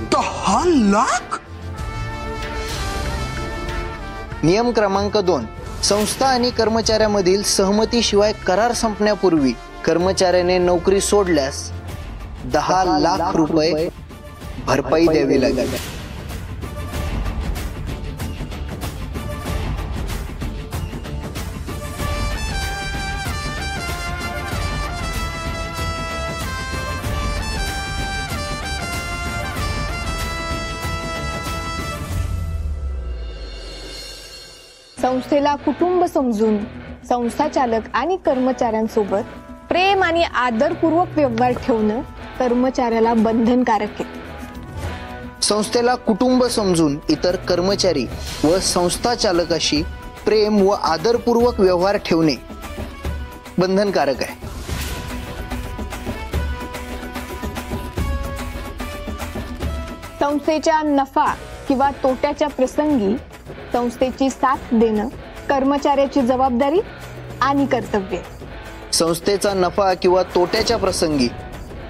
10 लाख? नियम क्रमांक 2, संस्था आणि कर्मचाऱ्यामधील सहमतीशिवाय करार संपण्यापूर्वी कर्मचाऱ्याने नोकरी सोडल्यास 10 लाख रुपये भरपाई द्यावी लागेल. संस्थेला कुटुंब समजून संस्थाचालक आणि कर्मचाऱ्यांसोबत प्रेम आणि आदरपूर्वक व्यवहार ठेवणं कर्मचाऱ्याला बंधनकारक आहे. संस्थेला कुटुंब समजून इतर कर्मचारी व संस्थाचालकाशी प्रेम व आदरपूर्वक व्यवहार ठेवणे बंधनकारक आहे. संस्थेच्या नफा किंवा तोट्याच्या प्रसंगी संस्थेची साथ देणं कर्मचाऱ्याची जबाबदारी आणि कर्तव्य. संस्थेचा नफा किंवा तोट्याच्या प्रसंगी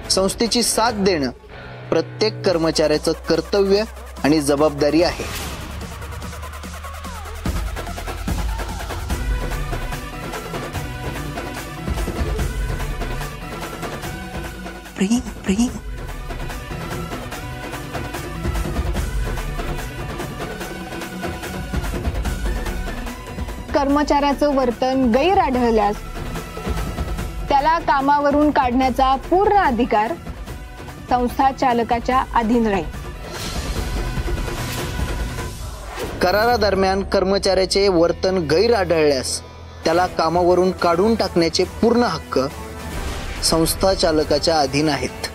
संस्थेची साथ देणं प्रत्येक कर्मचाऱ्याचं कर्तव्य आणि जबाबदारी आहे. प्रेम प्रेम कर्मचाऱ्याचं वर्तन गैर आढळल्यास त्याला कामावरून काढण्याचा पूर्ण अधिकार संस्था चालकाच्या अधीन राहील. करारादरम्यान कर्मचाऱ्याचे वर्तन गैर आढळल्यास त्याला कामावरून काढून टाकण्याचे पूर्ण हक्क संस्था चालकाच्या अधीन आहेत.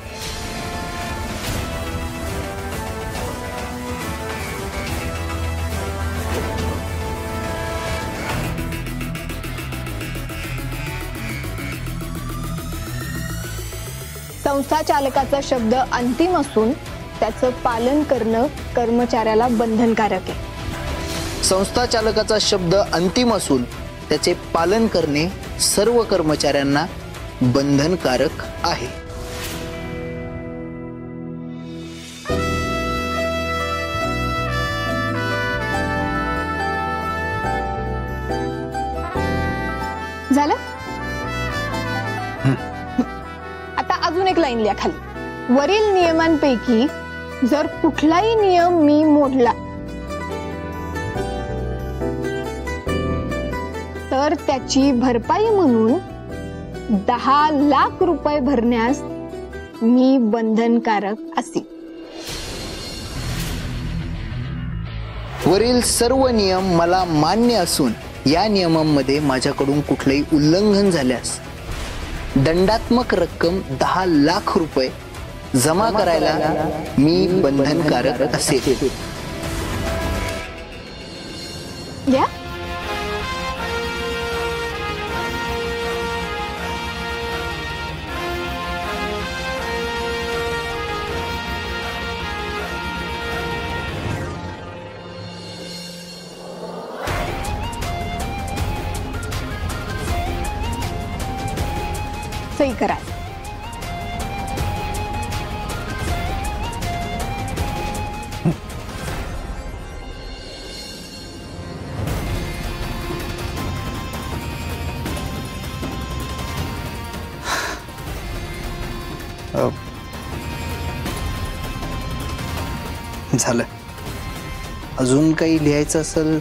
संस्था चालकाचा शब्द अंतिम असून त्याचं पालन करणं कर्मचाऱ्याला बंधनकारक आहे. संस्था चालकाचा शब्द अंतिम असून त्याचे पालन करणे सर्व कर्मचाऱ्यांना बंधनकारक आहे. झालं? आता अजून एक लाईन लिहा खाली. वरील नियमांपैकी जर कुठलाही नियम मी मोडला तर त्याची भरपाई म्हणून 10 लाख रुपये भरण्यास मी बंधनकारक असे. वरील सर्व नियम मला मान्य असून या नियमांमध्ये माझ्याकडून कुठलेही उल्लंघन झाल्यास दंडात्मक रक्कम 10 लाख रुपये जमा करायला मी बंधनकारक असेल. या सही करा. झालं. अजून काही लिहायचं असेल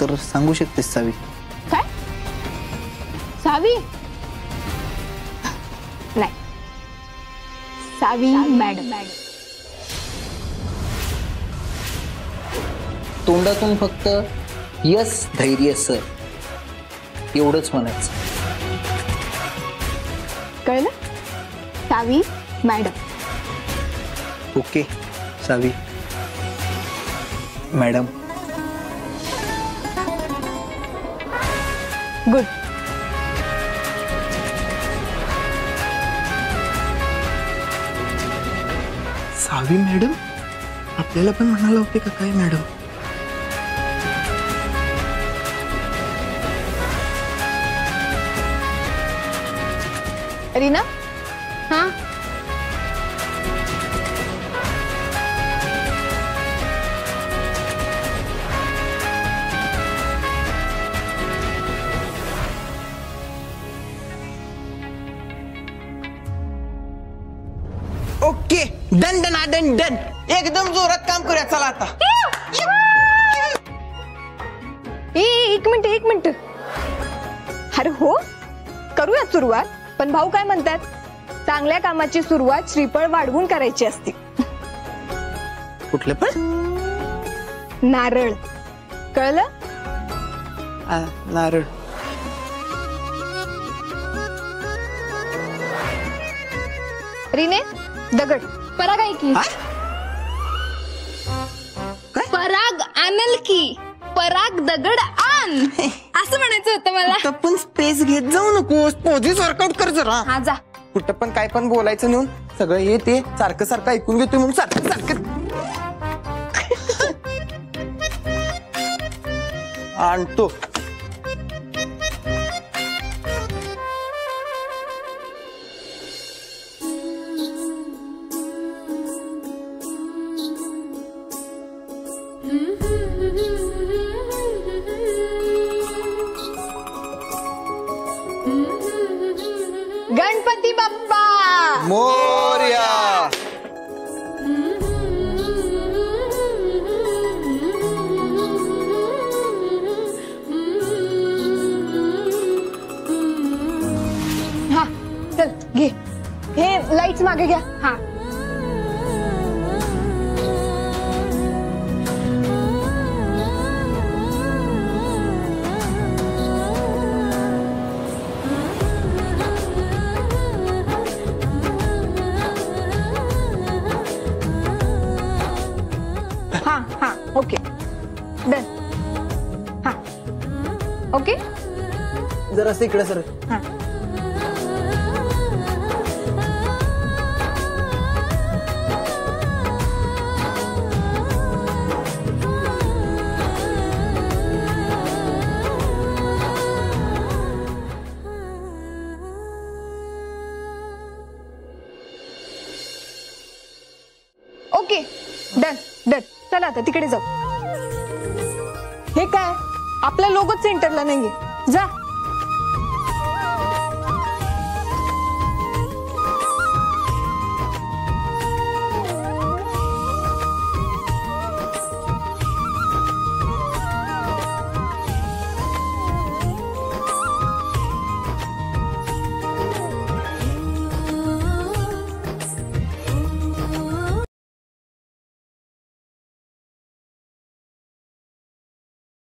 तर सांगू शकतेस सावी. काय? सावी नाही, सावी मॅडम. तोंडातून फक्त यस धैर्य सर एवढंच म्हणायचं. कळलं? सावी मॅडम. ओके सावी मॅडम. गुड. सावी मॅडम आपल्याला पण म्हणाला होते का काय मॅडम? रीना. हा okay done done done done एकदम जोरात काम करूया चला आता. एक मिनिट अरे हो करूया सुरुवात, पण भाऊ काय म्हणतात, चांगल्या कामाची सुरुवात श्रीफळ वाढवून करायची असते. कुठलं पण नारळ कळलं. नारळ. रीने दगड पराग आहे की. पराग आणल की, पराग दगड आण असं म्हणायचं होतं मला. कुठं पण स्पेस घेत जाऊ नकोस, पोझिस वर्कआउट कर जरा. हा जा. कुठं पण काय पण बोलायचं नेऊन सगळं हे ते सारखं सारखं ऐकून घेतोय म्हणून सारखं सारखं आणतो. गणपती बाप्पा मोरया. हा चल घे, हे लाईट्स मागे घ्या. हा हा ओके डन. हा ओके जरा इकडे सर. हा ओके डन डन. चला आता तिकडे जाऊ. हे काय आपला लोगोच सेंटरला नाहीये. जा.